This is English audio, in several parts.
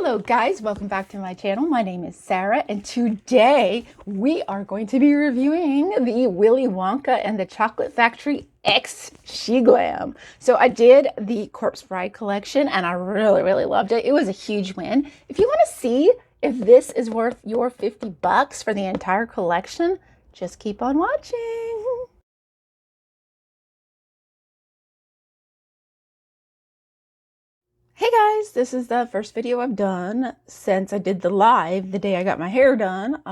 Hello guys, welcome back to my channel. My name is Sarah and today we are going to be reviewing the Willy Wonka and the Chocolate Factory X Sheglam. So I did the Corpse Bride collection and I really loved it. It was a huge win. If you want to see if this is worth your $50 for the entire collection, just keep on watching. Hey guys, this is the first video I've done since I did the live the day I got my hair done.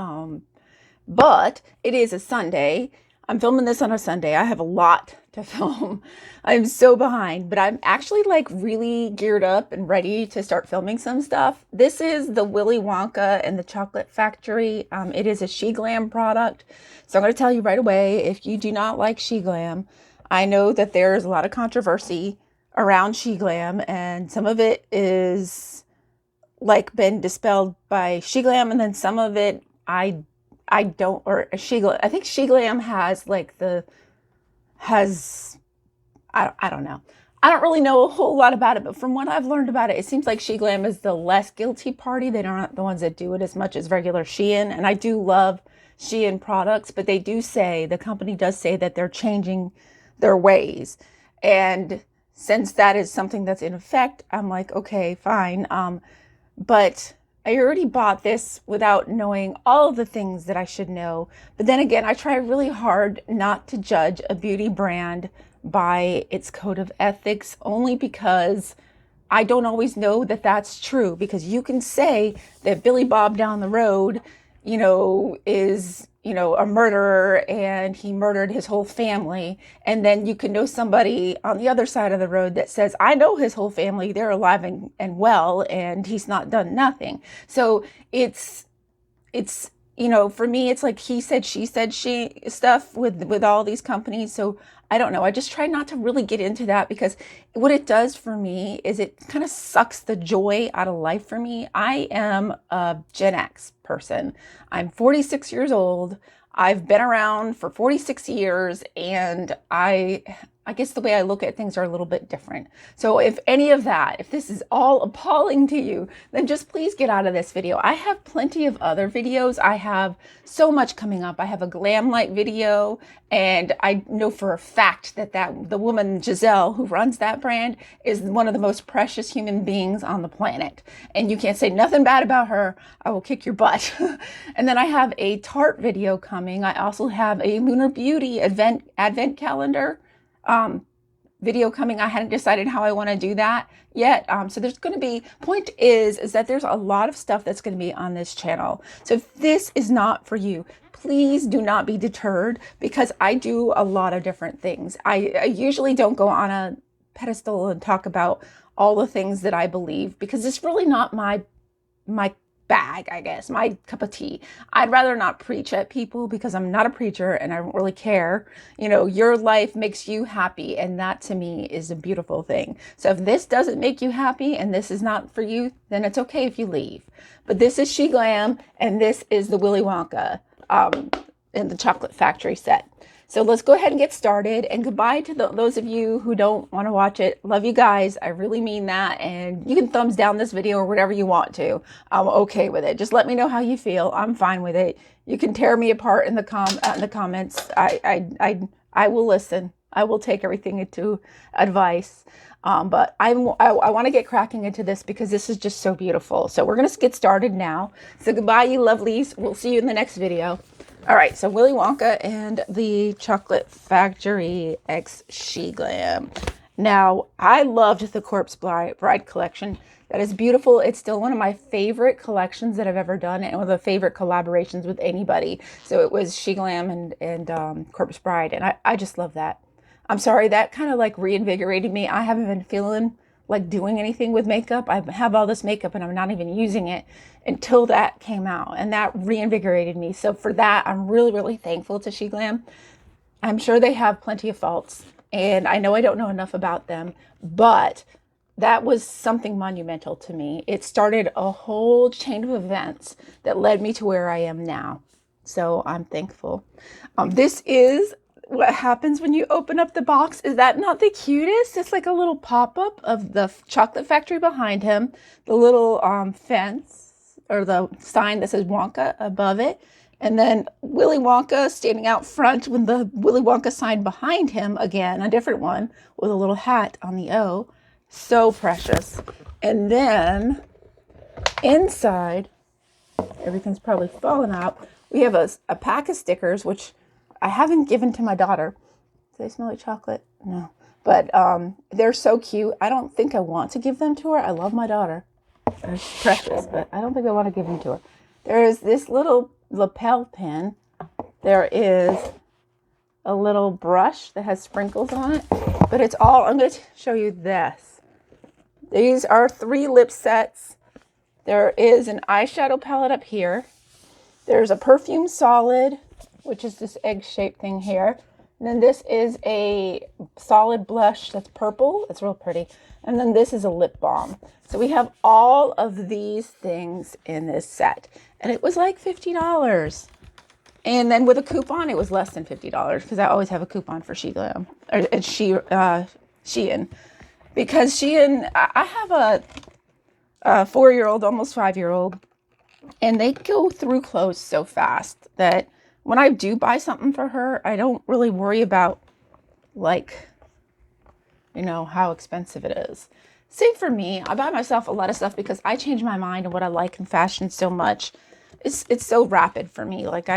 But it is a Sunday. I'm filming this on a Sunday. I have a lot to film. I'm so behind, but I'm actually like really geared up and ready to start filming some stuff. This is the Willy Wonka and the Chocolate Factory. It is a Sheglam product. So I'm going to tell you right away, if you do not like Sheglam, I know that there's a lot of controversy around Sheglam, and some of it is like been dispelled by Sheglam, and then some of it I don't, or Sheglam. I think Sheglam has like I don't know. I don't really know a whole lot about it, but from what I've learned about it, it seems like Sheglam is the less guilty party. They're not the ones that do it as much as regular Shein, and I do love Shein products, but they do say, the company does say that they're changing their ways, and since that is something that's in effect, I'm like, okay, fine. But I already bought this without knowing all of the things that I should know. But then again, I try really hard not to judge a beauty brand by its code of ethics, only because I don't always know that that's true. Because you can say that Billy Bob down the road, is, a murderer and he murdered his whole family. And then you can know somebody on the other side of the road that says, I know his whole family, they're alive and well, and he's not done nothing. So it's, for me, it's like he said, she said, she stuff with all these companies. So I don't know. I just try not to really get into that, because what it does for me is it kind of sucks the joy out of life for me. I am a Gen X person. I'm 46 years old. I've been around for 46 years, and I guess the way I look at things are a little bit different. So if any of that, if this is all appalling to you, then just please get out of this video. I have plenty of other videos. I have so much coming up. I have a glam light video, and I know for a fact that the woman Giselle who runs that brand is one of the most precious human beings on the planet. And you can't say nothing bad about her. I will kick your butt. And then I have a Tarte video coming. I also have a Lunar Beauty advent calendar video coming. I hadn't decided how I want to do that yet. So there's going to be, point is that there's a lot of stuff that's going to be on this channel. So if this is not for you, please do not be deterred, because I do a lot of different things. I usually don't go on a pedestal and talk about all the things that I believe, because it's really not my bag, I guess, my cup of tea. I'd rather not preach at people, because I'm not a preacher and I don't really care. Your life makes you happy, and that to me is a beautiful thing. So if this doesn't make you happy and this is not for you, then it's okay if you leave. But this is Sheglam, and this is the Willy Wonka in the Chocolate Factory set. So let's go ahead and get started, and goodbye to those of you who don't want to watch it. Love you guys. I really mean that. And you can thumbs down this video or whatever you want to. I'm okay with it. Just let me know how you feel. I'm fine with it. You can tear me apart in the comments. I will listen. I will take everything into advice. But I want to get cracking into this, because this is just so beautiful. So we're going to get started now. So goodbye, you lovelies. We'll see you in the next video. All right, so Willy Wonka and the Chocolate Factory X Sheglam. Now, I loved the Corpse Bride collection. That is beautiful. It's still one of my favorite collections that I've ever done, and one of the favorite collaborations with anybody. So it was Sheglam and Corpse Bride, and I just love that. I'm sorry, that kind of like reinvigorated me. I haven't been feeling like doing anything with makeup. I have all this makeup and I'm not even using it until that came out, and that reinvigorated me. So for that, I'm really thankful to Sheglam. I'm sure they have plenty of faults, and I know I don't know enough about them, but that was something monumental to me. It started a whole chain of events that led me to where I am now. So I'm thankful. This is what happens when you open up the box. Is that not the cutest? It's like a little pop-up of the chocolate factory behind him, the little fence or the sign that says Wonka above it, and then Willy Wonka standing out front with the Willy Wonka sign behind him, again, a different one with a little hat on the O. So precious. And then inside, everything's probably fallen out. We have a pack of stickers, which I haven't given to my daughter. Do they smell like chocolate? No. But they're so cute. I don't think I want to give them to her. I love my daughter. They're precious, but I don't think I want to give them to her. There is this little lapel pin. There is a little brush that has sprinkles on it. But it's all, I'm going to show you this. These are 3 lip sets. There is an eyeshadow palette up here. There's a perfume solid, which is this egg-shaped thing here. And then this is a solid blush that's purple. It's real pretty. And then this is a lip balm. So we have all of these things in this set. And it was like $50. And then with a coupon, it was less than $50 because I always have a coupon for Sheglam. Or Shein. Because Shein, I have a 4-year-old, almost 5-year-old. And they go through clothes so fast that when I do buy something for her, I don't really worry about, like, you know, how expensive it is. Same for me. I buy myself a lot of stuff because I change my mind on what I like in fashion so much. It's so rapid for me. Like,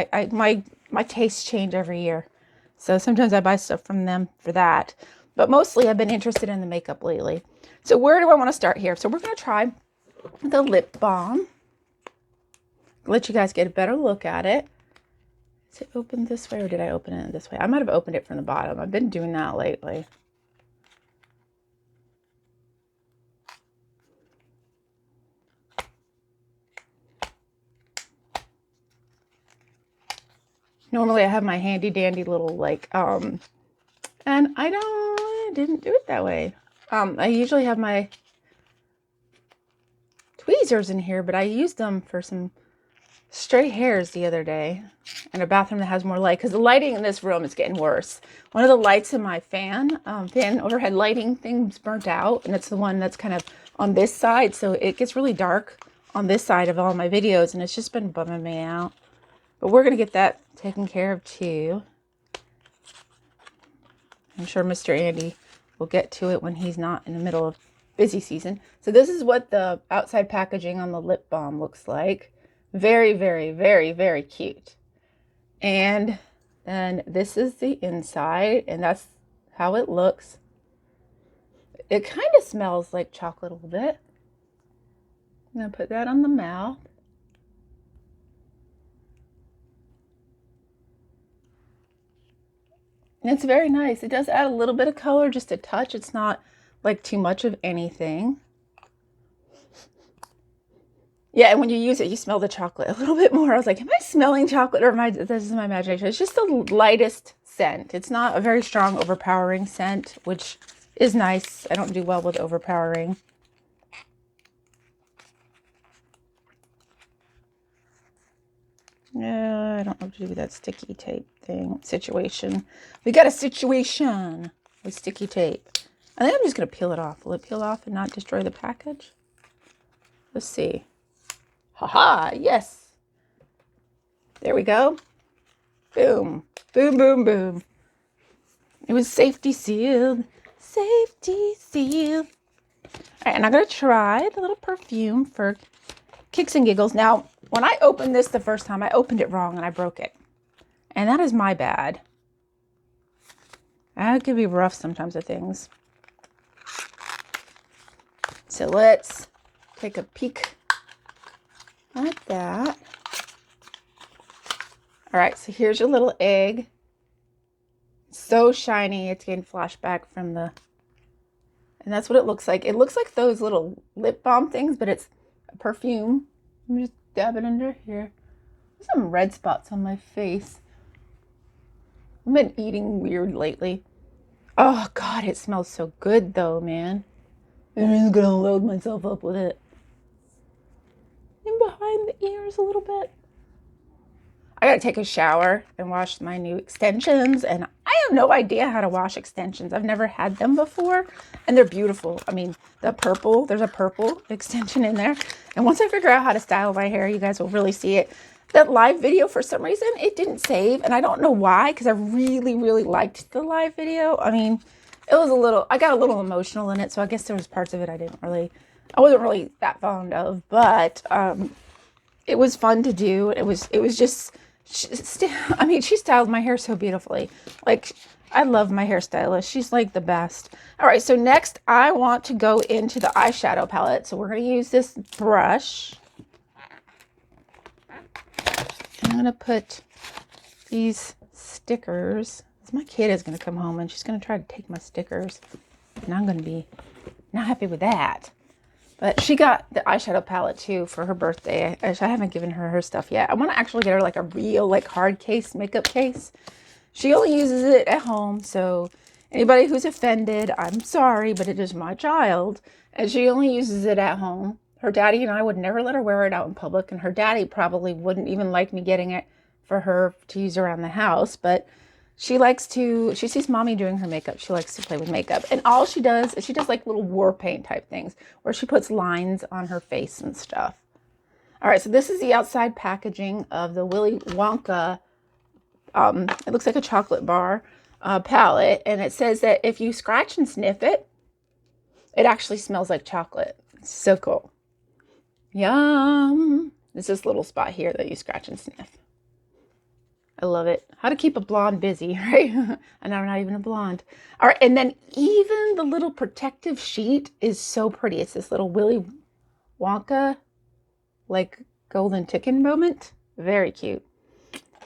my tastes change every year. So sometimes I buy stuff from them for that. But mostly I've been interested in the makeup lately. So where do I want to start here? So we're going to try the lip balm. Let you guys get a better look at it. Is it opened this way or did I open it this way? I might have opened it from the bottom. I've been doing that lately. Normally I have my handy dandy little like, and I didn't do it that way. I usually have my tweezers in here, but I used them for some stray hairs the other day in a bathroom that has more light because the lighting in this room is getting worse. One of the lights in my fan overhead lighting thing's burnt out, and it's the one that's kind of on this side, so it gets really dark on this side of all my videos, and it's just been bumming me out. But we're going to get that taken care of too. I'm sure Mr. Andy will get to it when he's not in the middle of busy season. So this is what the outside packaging on the lip balm looks like. Very, very, very, very cute. And then this is the inside, and that's how it looks. It kind of smells like chocolate a little bit. I'm going to put that on the mouth. And it's very nice. It does add a little bit of color, just a touch. It's not like too much of anything. Yeah, and when you use it, you smell the chocolate a little bit more. I was like, am I smelling chocolate or this is my imagination? It's just the lightest scent. It's not a very strong, overpowering scent, which is nice. I don't do well with overpowering. Yeah, I don't know what to do with that sticky tape thing situation. We got a situation with sticky tape. I think I'm just going to peel it off. Will it peel off and not destroy the package? Let's see. Haha, yes. There we go. Boom. Boom, boom, boom. It was safety sealed. Safety sealed. All right, and I'm going to try the little perfume for kicks and giggles. Now, when I opened this the first time, I opened it wrong and I broke it. And that is my bad. I can be rough sometimes with things. So let's take a peek at that. All right, so here's your little egg. It's so shiny. It's getting flashback from the... And that's what it looks like. It looks like those little lip balm things, but it's a perfume. I'm just dab it under here. There's some red spots on my face. I've been eating weird lately. Oh, God, it smells so good, though, man. I'm just going to load myself up with it. And behind the ears a little bit. I got to take a shower and wash my new extensions, and I have no idea how to wash extensions. I've never had them before, and they're beautiful. I mean, there's a purple extension in there. And once I figure out how to style my hair, you guys will really see it. That live video, for some reason, it didn't save, and I don't know why, because I really, really liked the live video. I mean, I got a little emotional in it, so I guess there was parts of it I wasn't really that fond of, but it was fun to do. It was just, I mean, she styled my hair so beautifully. Like, I love my hairstylist. She's like the best. All right, so next I want to go into the eyeshadow palette. So we're going to use this brush. I'm going to put these stickers. My kid is going to come home and she's going to try to take my stickers. And I'm going to be not happy with that. But she got the eyeshadow palette too for her birthday. I haven't given her stuff yet. I want to actually get her like a real like hard case, makeup case. She only uses it at home. So anybody who's offended, I'm sorry, but it is my child. And she only uses it at home. Her daddy and I would never let her wear it out in public. And her daddy probably wouldn't even like me getting it for her to use around the house. But she sees mommy doing her makeup. She likes to play with makeup. And all she does is she does like little war paint type things where she puts lines on her face and stuff. All right, so this is the outside packaging of the Willy Wonka. It looks like a chocolate bar palette. And it says that if you scratch and sniff it, it actually smells like chocolate. It's so cool. Yum. There's this little spot here that you scratch and sniff. I love it. How to keep a blonde busy, right? And I'm not even a blonde. All right, and then even the little protective sheet is so pretty. It's this little Willy Wonka, like golden ticket moment. Very cute.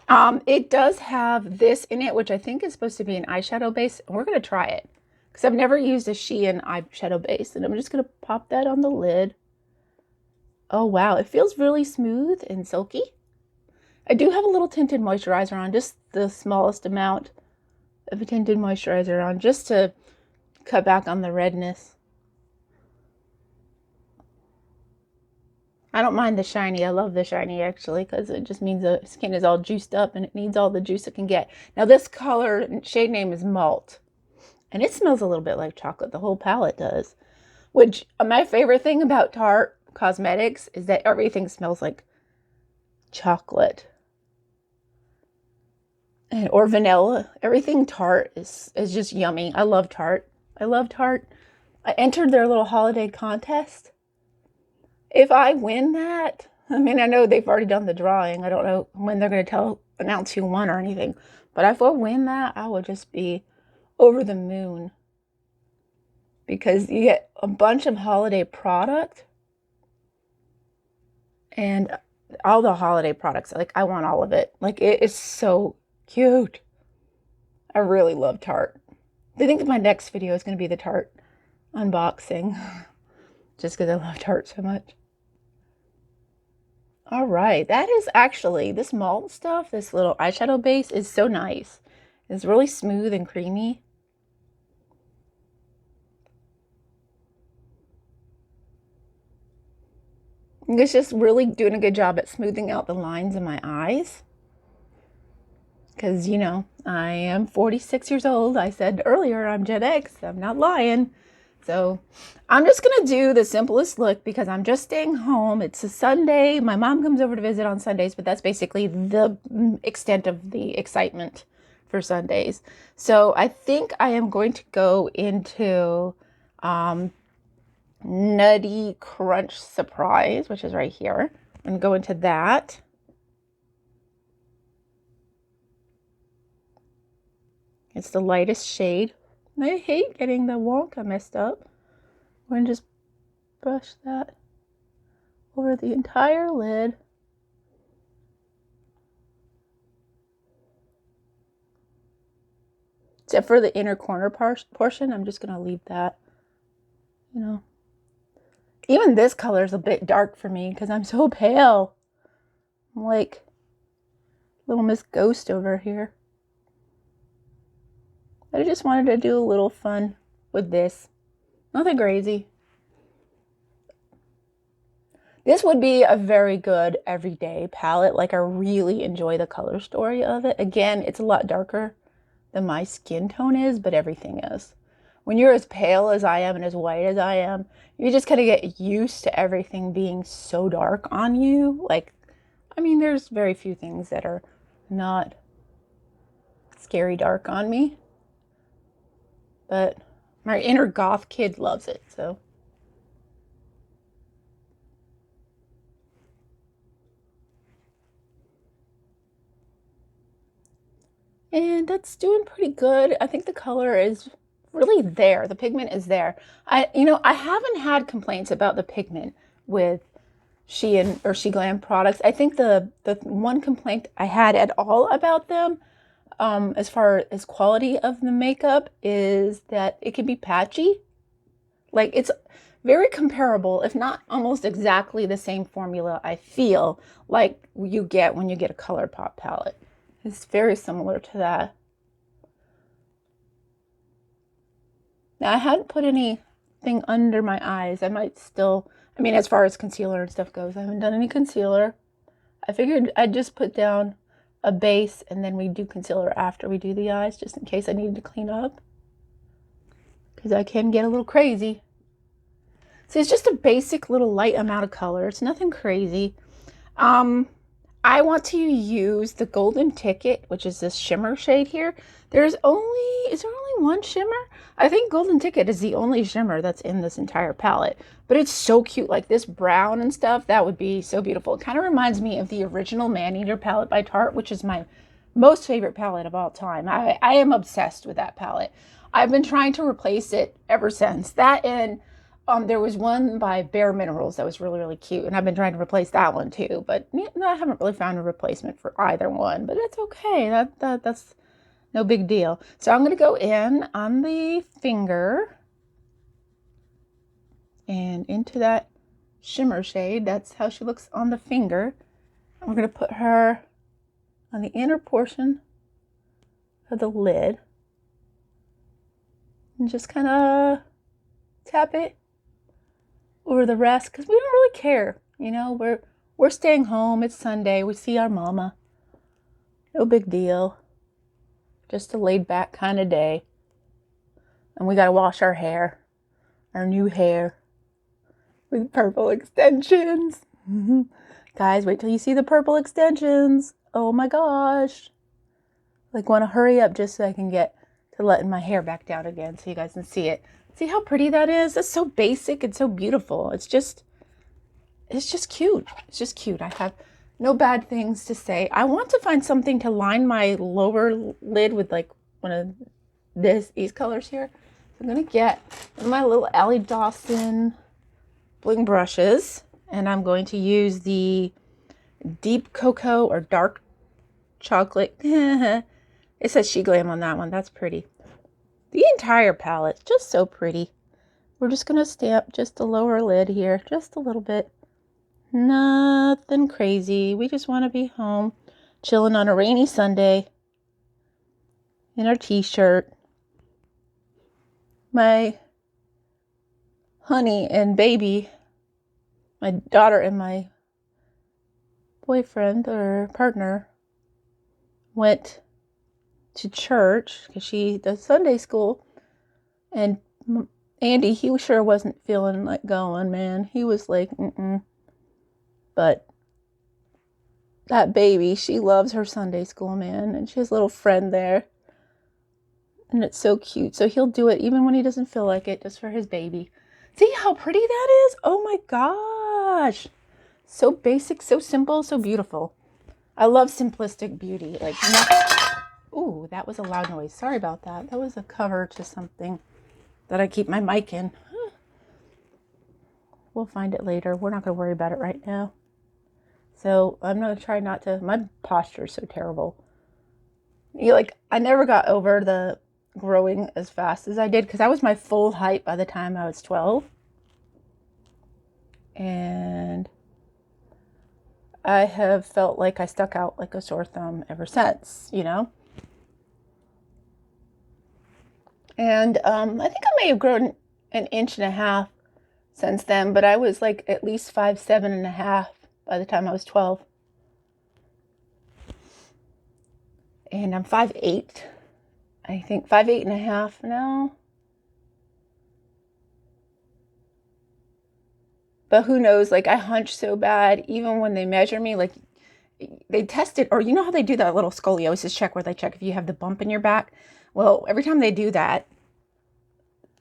It does have this in it, which I think is supposed to be an eyeshadow base. And we're going to try it because I've never used a Shein eyeshadow base. And I'm just going to pop that on the lid. Oh, wow. It feels really smooth and silky. I do have a little tinted moisturizer on, just the smallest amount of a tinted moisturizer on, just to cut back on the redness. I don't mind the shiny. I love the shiny, actually, because it just means the skin is all juiced up and it needs all the juice it can get. Now, this color, shade name is Malt, and it smells a little bit like chocolate. The whole palette does, which my favorite thing about Tarte Cosmetics is that everything smells like chocolate. Or vanilla. Everything Tarte is just yummy. I love Tarte. I love Tarte. I entered their little holiday contest. If I win that, I mean, I know they've already done the drawing. I don't know when they're going to announce who won or anything. But if I win that, I will just be over the moon. Because you get a bunch of holiday product. And all the holiday products, like, I want all of it. Like, it is so cute. I really love Tarte. I think my next video is going to be the Tarte unboxing. Just because I love Tarte so much. All right. That is actually, this Malt stuff, this little eyeshadow base is so nice. It's really smooth and creamy. It's just really doing a good job at smoothing out the lines in my eyes. Because, you know, I am 46 years old. I said earlier I'm Gen X. I'm not lying. So I'm just going to do the simplest look because I'm just staying home. It's a Sunday. My mom comes over to visit on Sundays, but that's basically the extent of the excitement for Sundays. So I think I am going to go into Nutty Crunch Surprise, which is right here. I'm going to go into that. It's the lightest shade. I hate getting the Wonka messed up. We're going to just brush that over the entire lid. Except for the inner corner portion, I'm just going to leave that, you know. Even this color is a bit dark for me because I'm so pale. I'm like little Miss Ghost over here. I just wanted to do a little fun with this. Nothing crazy. This would be a very good everyday palette. Like, I really enjoy the color story of it. Again, it's a lot darker than my skin tone is, but everything is. When you're as pale as I am and as white as I am, you just kind of get used to everything being so dark on you. Like, I mean, there's very few things that are not scary dark on me, but my inner goth kid loves it, so. And that's doing pretty good. I think the color is really there. The pigment is there. I haven't had complaints about the pigment with Shein or Sheglam products. I think the one complaint I had at all about them, as far as quality of the makeup, is that it can be patchy. Like, it's very comparable, if not almost exactly the same formula, I feel, like you get when you get a ColourPop palette. It's very similar to that. Now, I hadn't put anything under my eyes. I might still, I mean, as far as concealer and stuff goes, I haven't done any concealer. I figured I'd just put down a base and then we do concealer after we do the eyes, just in case I needed to clean up. Because I can get a little crazy. So it's just a basic little light amount of color. It's nothing crazy. I want to use the Golden Ticket, which is this shimmer shade here. Is there only one shimmer? I think Golden Ticket is the only shimmer that's in this entire palette. But it's so cute, like this brown and stuff, that would be so beautiful. It kind of reminds me of the original Maneater palette by Tarte, which is my most favorite palette of all time. I am obsessed with that palette. I've been trying to replace it ever since. That and there was one by Bare Minerals that was really, really cute, and I've been trying to replace that one too, but I haven't really found a replacement for either one, but it's okay. That's no big deal. So I'm going to go in on the finger and into that shimmer shade. That's how she looks on the finger. And we're going to put her on the inner portion of the lid and just kind of tap it over the rest, because we don't really care. We're staying home. It's Sunday. We see our mama. No big deal. Just a laid back kind of day. And we got to wash our hair. Our new hair. With purple extensions. Guys, wait till you see the purple extensions. Oh my gosh. Like, want to hurry up just so I can get to letting my hair back down again so you guys can see it. See how pretty that is? It's so basic and so beautiful. It's just cute. It's just cute. I have no bad things to say. I want to find something to line my lower lid with, like one of these colors here. So I'm going to get my little Allie Dawson bling brushes, and I'm going to use the deep cocoa or dark chocolate. It says Sheglam on that one. That's pretty. The entire palette, just so pretty. We're just going to stamp just the lower lid here, just a little bit. Nothing crazy. We just want to be home, chilling on a rainy Sunday in our t-shirt. My honey and baby, my daughter and my boyfriend or partner went to church because she does Sunday school, and Andy, he sure wasn't feeling like going, man. He was like, But that baby, she loves her Sunday school, man, and she has a little friend there, and it's so cute. So he'll do it even when he doesn't feel like it, just for his baby. See how pretty that is? Oh my gosh. So basic, so simple, so beautiful. I love simplistic beauty. Like, ooh, that was a loud noise. Sorry about that. That was a cover to something that I keep my mic in. We'll find it later. We're not going to worry about it right now. So I'm going to try not to. My posture is so terrible. I never got over the growing as fast as I did, because I was my full height by the time I was 12. And I have felt like I stuck out like a sore thumb ever since, And I think I may have grown an inch and a half since then, but I was like at least 5'7.5" by the time I was 12. And I'm 5'8". I think 5'8.5" now. But who knows, like I hunch so bad, even when they measure me, like they test it, or you know how they do that little scoliosis check where they check if you have the bump in your back? Well, every time they do that,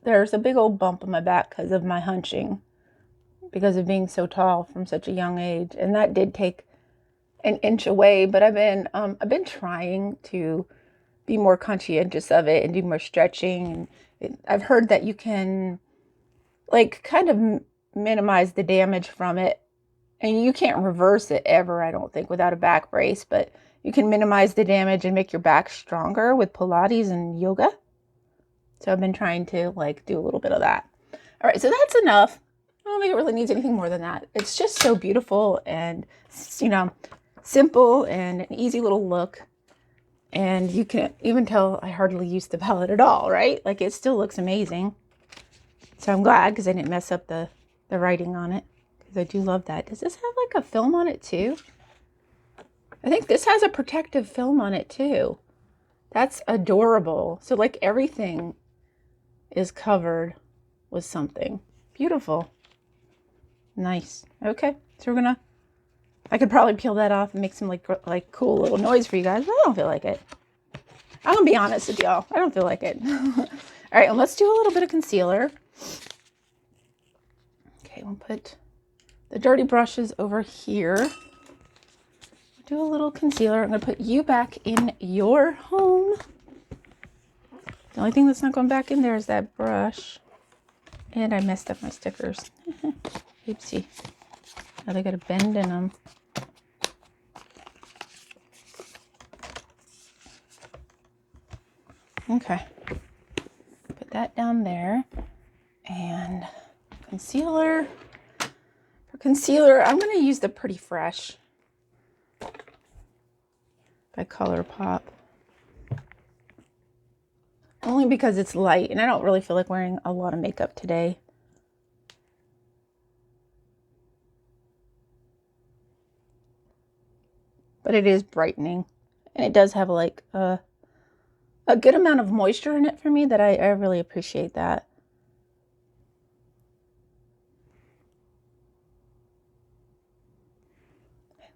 there's a big old bump in my back because of my hunching, because of being so tall from such a young age. And that did take an inch away, but I've been trying to be more conscientious of it and do more stretching. And I've heard that you can like kind of minimize the damage from it. And you can't reverse it ever, I don't think, without a back brace, but you can minimize the damage and make your back stronger with Pilates and yoga. So I've been trying to like do a little bit of that. All right, so that's enough. I don't think it really needs anything more than that. It's just so beautiful and, you know, simple and an easy little look. And you can even tell I hardly used the palette at all, right? Like it still looks amazing. So I'm glad because I didn't mess up the writing on it, because I do love that. Does this have like a film on it too? I think this has a protective film on it too. That's adorable. So like everything is covered with something. Beautiful. Nice. Okay. So I could probably peel that off and make some like cool little noise for you guys, but I don't feel like it. I'm gonna be honest with y'all. I don't feel like it. All right, and let's do a little bit of concealer. Okay, we'll put the dirty brushes over here. Do a little concealer. I'm gonna put you back in your home. The only thing that's not going back in there is that brush. And I messed up my stickers. Oopsie. Now they got a bend in them. Okay. Put that down there. And concealer. For concealer, I'm going to use the Pretty Fresh by ColourPop. Only because it's light and I don't really feel like wearing a lot of makeup today. But it is brightening. And it does have like a good amount of moisture in it for me that I really appreciate that.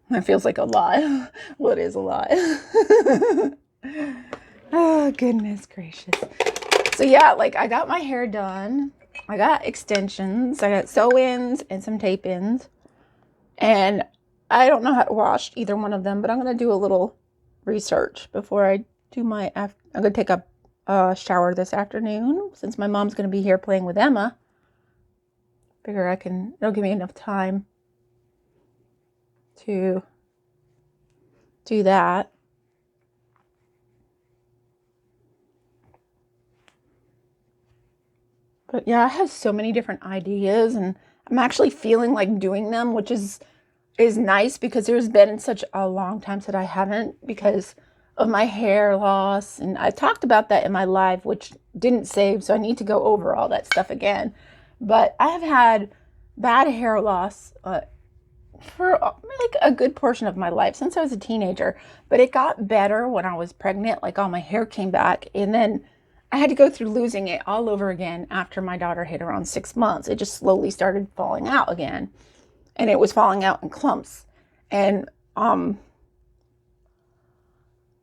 That feels like a lot. Well, it is a lot. Oh, goodness gracious. So yeah, like I got my hair done. I got extensions. I got sew-ins and some tape-ins. And I don't know how to wash either one of them, but I'm going to do a little research before I do my... I'm going to take a shower this afternoon since my mom's going to be here playing with Emma. Figure it'll give me enough time to do that. But yeah, I have so many different ideas and I'm actually feeling like doing them, which is nice because there's been such a long time that I haven't because of my hair loss. And I talked about that in my live, which didn't save. So I need to go over all that stuff again. But I have had bad hair loss for like a good portion of my life since I was a teenager. But it got better when I was pregnant. Like all my hair came back. And then I had to go through losing it all over again after my daughter hit around 6 months. It just slowly started falling out again. And it was falling out in clumps. And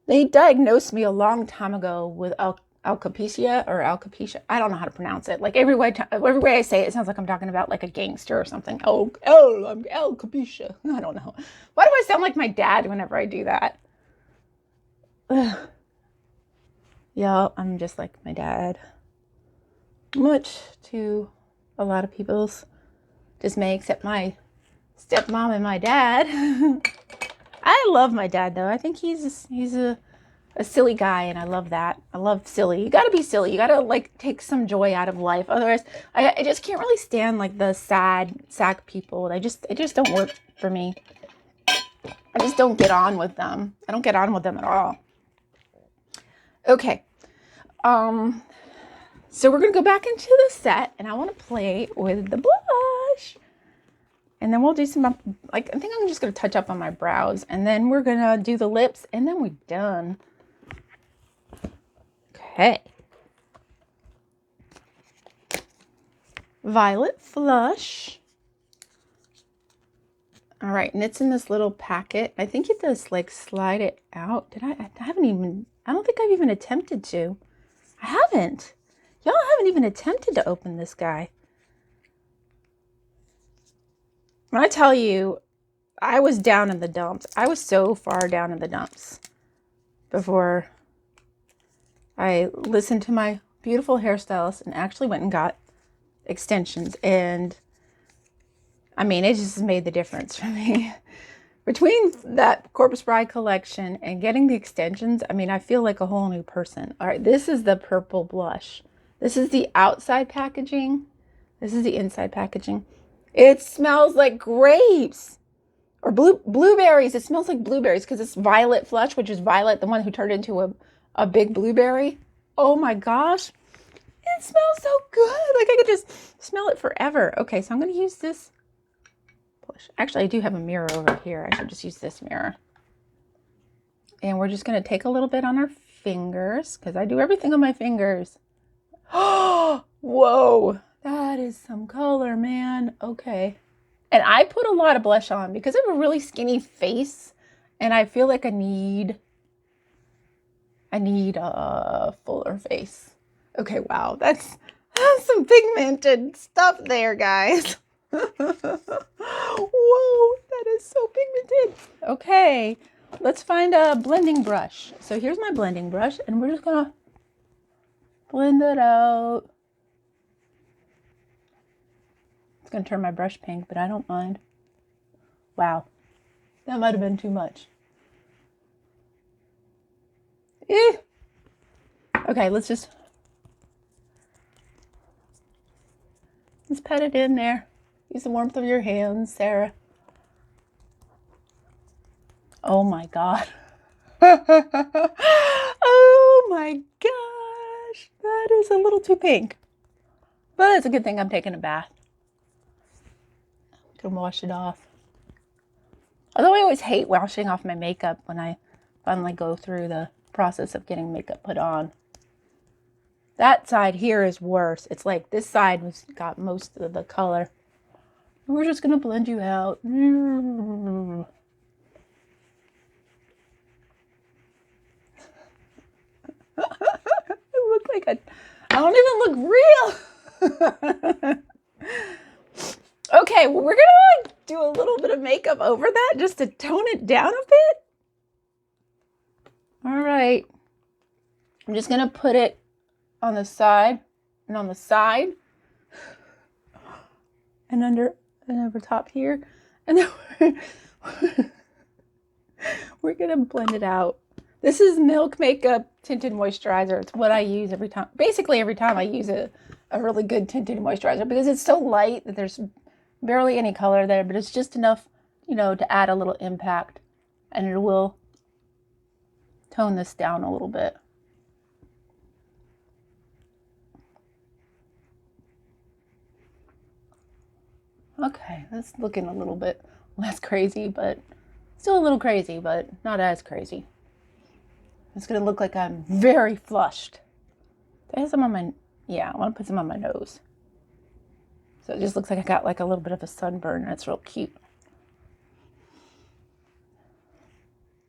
they diagnosed me a long time ago with alopecia or alopecia. I don't know how to pronounce it. Like every way I say it, it sounds like I'm talking about like a gangster or something. I'm alopecia. I don't know. Why do I sound like my dad whenever I do that? Ugh. Yeah, I'm just like my dad. Much to a lot of people's dismay, except my stepmom and my dad. I love my dad though. I think he's a silly guy and I love that. I love silly. You gotta be silly. You gotta like take some joy out of life. Otherwise, I just can't really stand like the sad people. It just don't work for me. I just don't get on with them. I don't get on with them at all. Okay. So we're going to go back into the set and I want to play with the blush. And then we'll do some, like, I think I'm just going to touch up on my brows and then we're going to do the lips and then we're done. Okay. Okay. Violet Flush. All right, and it's in this little packet. I think you just like slide it out. I don't think I've even attempted to. I haven't. Y'all haven't even attempted to open this guy. When I tell you, I was down in the dumps. I was so far down in the dumps before I listened to my beautiful hairstylist and actually went and got extensions. And I mean, it just made the difference for me. Between that Corpse Bride collection and getting the extensions, I mean, I feel like a whole new person. All right, this is the purple blush. This is the outside packaging. This is the inside packaging. It smells like grapes or blueberries. It smells like blueberries because it's Violet Flush, which is Violet, the one who turned into a big blueberry. Oh my gosh. It smells so good. Like I could just smell it forever. Okay, so I'm going to use this blush. Actually, I do have a mirror over here. I should just use this mirror. And we're just going to take a little bit on our fingers because I do everything on my fingers. Oh, whoa. That is some color, man. Okay. And I put a lot of blush on because I have a really skinny face and I feel like I need a fuller face. Okay, wow. That's some pigmented stuff there, guys. Whoa, that is so pigmented. Okay, let's find a blending brush. So here's my blending brush and we're just gonna blend it out. It's gonna turn my brush pink, but I don't mind. Wow, that might have been too much. Okay, let's pat it in there. Use the warmth of your hands, Sarah. Oh my God. Oh my gosh. That is a little too pink. But it's a good thing I'm taking a bath. I can wash it off. Although I always hate washing off my makeup when I finally go through the process of getting makeup put on. That side here is worse. It's like this side was got most of the color. We're just going to blend you out. You look like I don't even look real. Okay, well, we're going to like do a little bit of makeup over that just to tone it down a bit. All right. I'm just going to put it on the side and on the side and under and over top here. And then we're going to blend it out. This is Milk Makeup Tinted Moisturizer. It's what I use every time. Basically, every time I use a really good tinted moisturizer because it's so light that there's barely any color there, but it's just enough, you know, to add a little impact. And it will tone this down a little bit. Okay, that's looking a little bit less crazy, but still a little crazy, but not as crazy. It's going to look like I'm very flushed. I have some on my, I want to put some on my nose. So it just looks like I got like a little bit of a sunburn. That's real cute.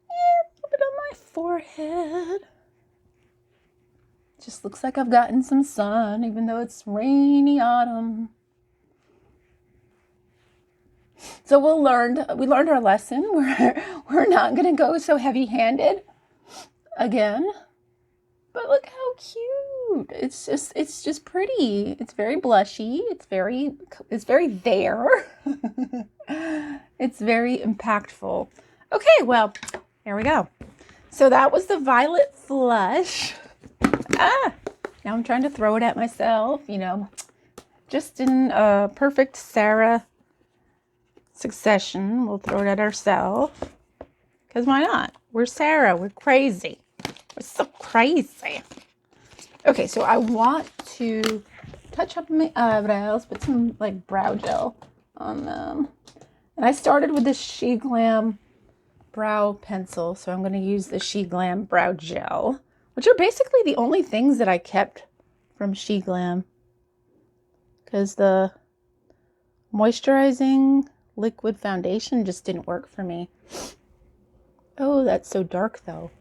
Yeah, a little bit on my forehead. Just looks like I've gotten some sun, even though it's rainy autumn. So we learned our lesson. We're not going to go so heavy-handed again. But look how cute. It's just pretty. It's very blushy. It's very there. It's very impactful. Okay, well, here we go. So that was the Violet Flush. Now I'm trying to throw it at myself, you know, just in a perfect Sarah succession. We'll throw it at ourselves. Because why not? We're Sarah. We're crazy. We're so crazy. Okay, so I want to touch up my eyebrows, put some like brow gel on them. And I started with the Sheglam brow pencil, so I'm going to use the Sheglam brow gel. which are basically the only things that I kept from Sheglam, because the moisturizing liquid foundation just didn't work for me. Oh, that's so dark though.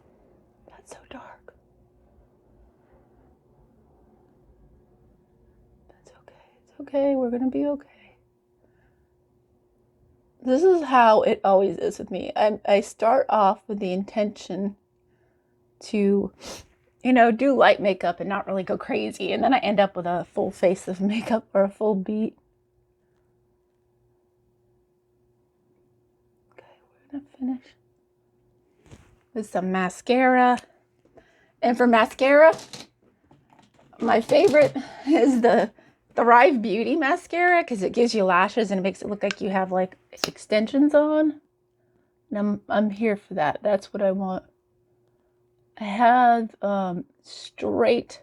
That's so dark. That's okay. It's okay. We're going to be okay. This is how it always is with me. I start off with the intention to, do light makeup and not really go crazy. And then I end up with a full face of makeup or a full beat. Okay, we're going to finish with some mascara. And for mascara, my favorite is the Thrive Beauty mascara, because it gives you lashes and it makes it look like you have like extensions on. And I'm here for that. That's what I want. I have straight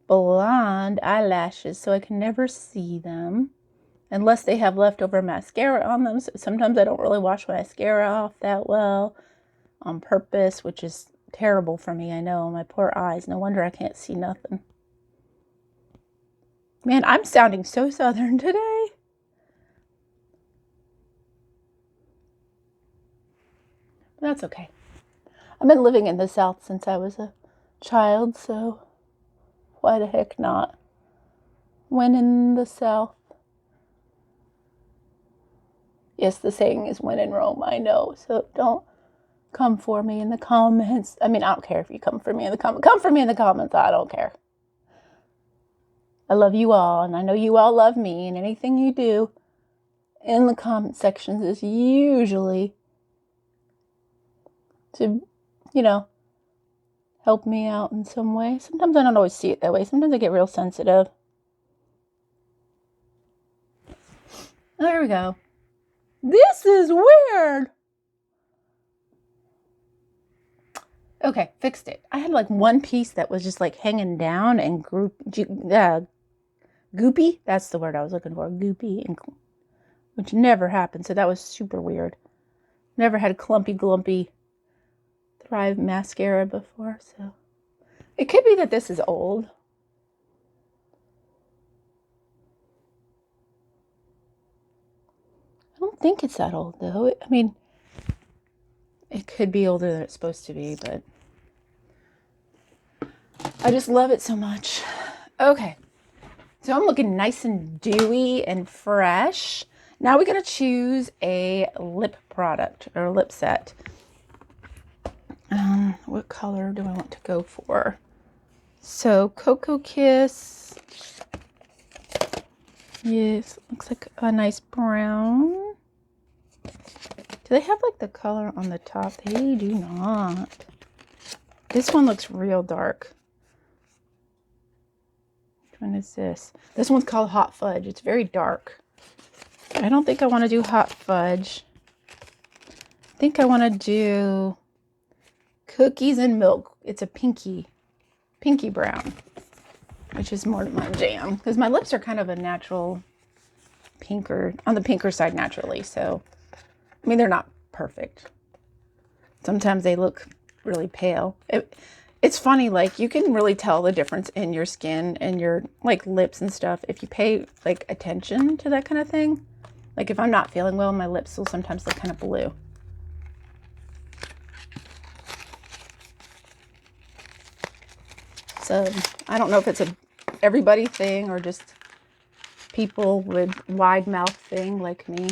blonde eyelashes, so I can never see them unless they have leftover mascara on them. So sometimes I don't really wash my mascara off that well on purpose, which is terrible for me. I know, my poor eyes. No wonder I can't see nothing. Man, I'm sounding so Southern today. That's okay. I've been living in the South since I was a child, so why the heck not? When in the South. Yes, the saying is when in Rome, I know. So don't come for me in the comments. I mean, I don't care if you come for me in the comments. Come for me in the comments. I don't care. I love you all, and I know you all love me, and anything you do in the comment sections is usually to, help me out in some way. Sometimes I don't always see it that way. Sometimes I get real sensitive. There we go. This is weird. Okay, fixed it. I had like one piece that was just like hanging down and goopy. That's the word I was looking for. Goopy, which never happened. So that was super weird. Never had clumpy, glumpy Thrive mascara before. So it could be that this is old. I don't think it's that old though. It could be older than it's supposed to be, but I just love it so much. Okay. So I'm looking nice and dewy and fresh. Now we're going to choose a lip product or lip set. What color do I want to go for? So Cocoa Kiss. Yes, looks like a nice brown. Do they have like the color on the top? They do not. This one looks real dark. Which one is this? This one's called Hot Fudge. It's very dark. I don't think I want to do Hot Fudge. I think I want to do Cookies and Milk. It's a pinky brown, which is more my jam because my lips are kind of a natural pinker, on the pinker side naturally. So, they're not perfect. Sometimes they look really pale. It's funny, like you can really tell the difference in your skin and your like lips and stuff if you pay like attention to that kind of thing. Like if I'm not feeling well, my lips will sometimes look kind of blue. So I don't know if it's a everybody thing or just people with wide mouth thing like me.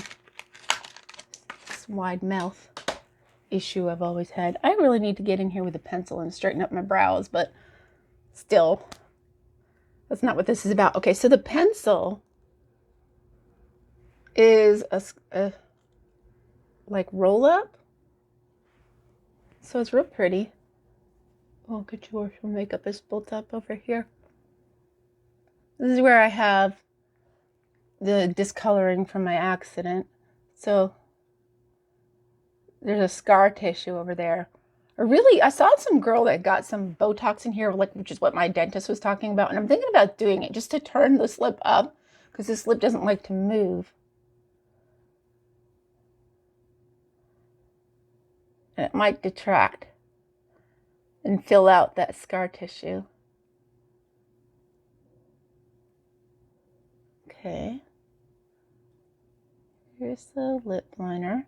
This wide mouth issue I've always had. I really need to get in here with a pencil and straighten up my brows, but still, that's not what this is about. Okay, so the pencil is a like roll up. So it's real pretty. Oh, good your makeup is built up over here. This is where I have the discoloring from my accident. So there's a scar tissue over there. Or really, I saw some girl that got some Botox in here, like which is what my dentist was talking about. And I'm thinking about doing it just to turn this lip up because this lip doesn't like to move. And it might detract. and fill out that scar tissue. Okay. Here's the lip liner.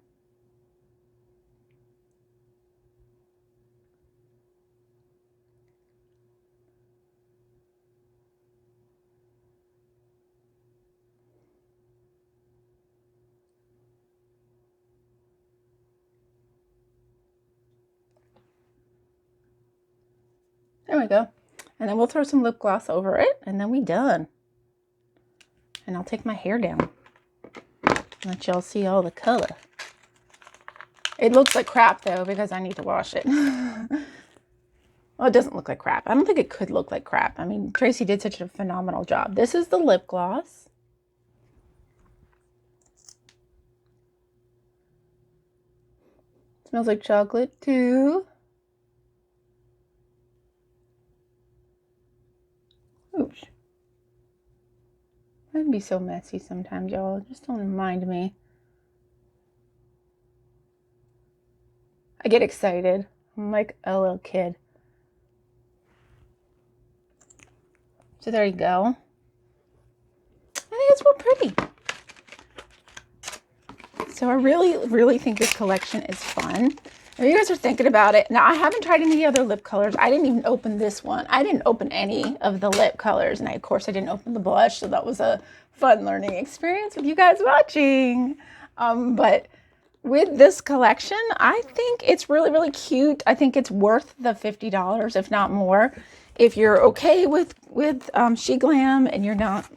There we go. And then we'll throw some lip gloss over it, and then we done. And I'll take my hair down. Let y'all see all the color. It looks like crap though, because I need to wash it. Well, it doesn't look like crap. I don't think it could look like crap. I mean, Tracy did such a phenomenal job. This is the lip gloss. Smells like chocolate too. Oops. I'd be so messy sometimes, y'all. Just don't mind me. I get excited. I'm like a little kid. So there you go. I think it's real pretty. So I really think this collection is fun. If you guys are thinking about it, now I haven't tried any other lip colors. I didn't even open this one. I didn't open any of the lip colors. And of course I didn't open the blush. So that was a fun learning experience with you guys watching. But with this collection, I think it's really cute. I think it's worth the $50, if not more. If you're okay with Sheglam and you're not,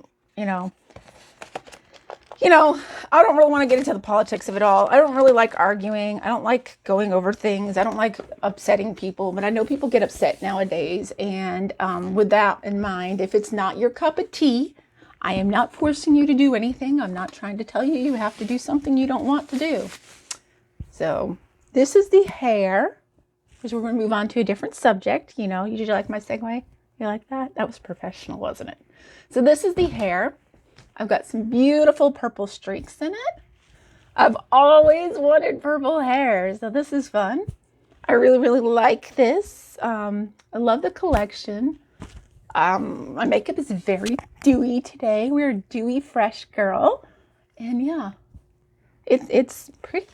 I don't really want to get into the politics of it all. I don't really like arguing. I don't like going over things. I don't like upsetting people, but I know people get upset nowadays. And with that in mind, if it's not your cup of tea, I am not forcing you to do anything. I'm not trying to tell you you have to do something you don't want to do. So this is the hair, because we're going to move on to a different subject. Did you like my segue? You like that? That was professional, wasn't it? So this is the hair. I've got some beautiful purple streaks in it. I've always wanted purple hair, so this is fun. I really like this. I love the collection. My makeup is very dewy today. We're a dewy fresh girl. And yeah, it's pretty.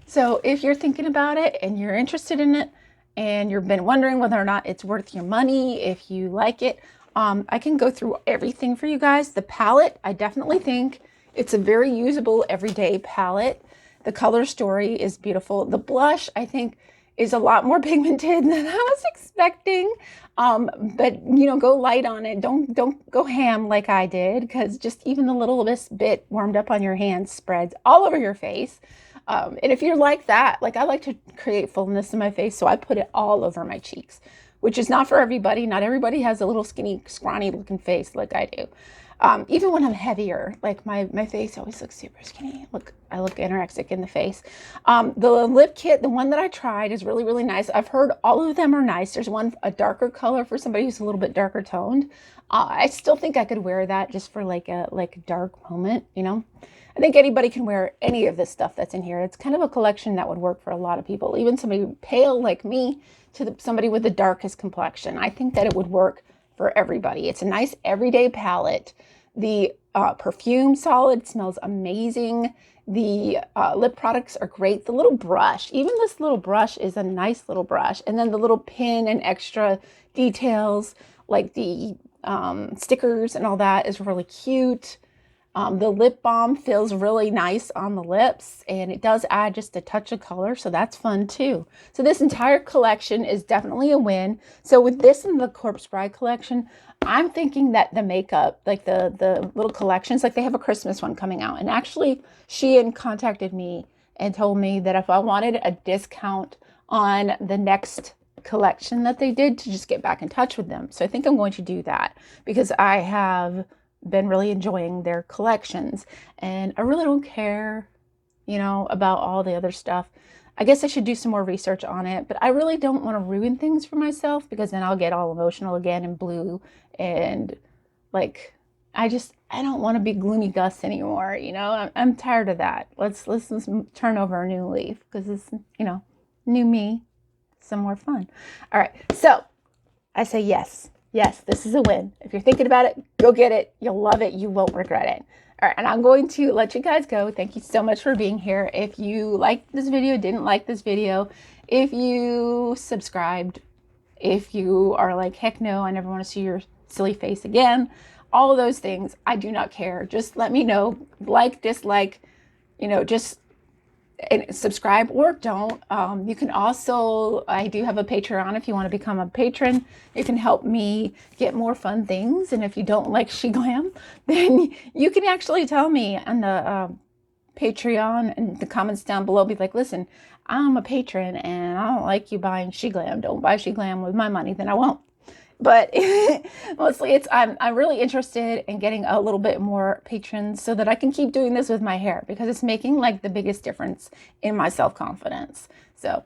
So if you're thinking about it and you're interested in it and you've been wondering whether or not it's worth your money, if you like it, I can go through everything for you guys. The palette, I definitely think it's a very usable everyday palette. The color story is beautiful. The blush, I think, is a lot more pigmented than I was expecting. But go light on it. Don't go ham like I did, because just even the littlest bit warmed up on your hands spreads all over your face. And if you're like that, like I like to create fullness in my face, so I put it all over my cheeks, which is not for everybody. Not everybody has a little skinny, scrawny looking face like I do. Even when I'm heavier, like my face always looks super skinny. I look anorexic in the face. The lip kit, the one that I tried, is really nice. I've heard all of them are nice. There's one, a darker color for somebody who's a little bit darker toned. I still think I could wear that just for like a dark moment, I think anybody can wear any of this stuff that's in here. It's kind of a collection that would work for a lot of people, even somebody pale like me to somebody with the darkest complexion. I think that it would work for everybody. It's a nice everyday palette. The perfume solid smells amazing. The lip products are great. The little brush, even this little brush is a nice little brush. And then the little pin and extra details like the stickers and all that is really cute. The lip balm feels really nice on the lips, and it does add just a touch of color, so that's fun too. So this entire collection is definitely a win. So with this and the Corpse Bride collection, I'm thinking that the makeup, like the little collections, like they have a Christmas one coming out, and actually Shein contacted me and told me that if I wanted a discount on the next collection that they did, to just get back in touch with them. So I think I'm going to do that, because I have been really enjoying their collections, and I really don't care, about all the other stuff. I guess I should do some more research on it, but I really don't want to ruin things for myself, because then I'll get all emotional again and blue, and like I don't want to be gloomy Gus anymore. I'm tired of that. Let's turn over a new leaf, because it's new me. some more fun. All right, so I say yes. Yes, this is a win. If you're thinking about it, go get it. You'll love it. You won't regret it. All right, and I'm going to let you guys go. Thank you so much for being here. If you liked this video, didn't like this video, if you subscribed, if you are like, heck no, I never want to see your silly face again, all of those things, I do not care. Just let me know, like, dislike, just and subscribe or don't. You can also, I do have a Patreon if you want to become a patron. You can help me get more fun things. And if you don't like Sheglam, then you can actually tell me on the Patreon and the comments down below. Be like, listen, I'm a patron and I don't like you buying Sheglam. Don't buy Sheglam with my money, then I won't. But mostly I'm really interested in getting a little bit more patrons so that I can keep doing this with my hair, because it's making like the biggest difference in my self-confidence. So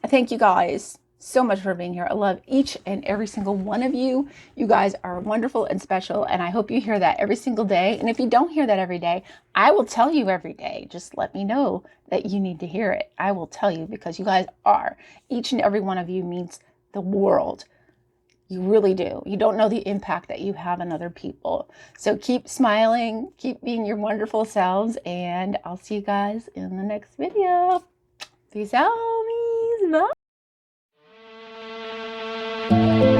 I thank you guys so much for being here. I love each and every single one of you. You guys are wonderful and special, and I hope you hear that every single day. And if you don't hear that every day, I will tell you every day. Just let me know that you need to hear it. I will tell you, because you guys are, each and every one of you means the world. You really do. You don't know the impact that you have on other people. So keep smiling, keep being your wonderful selves, and I'll see you guys in the next video. Peace out, homies. Bye.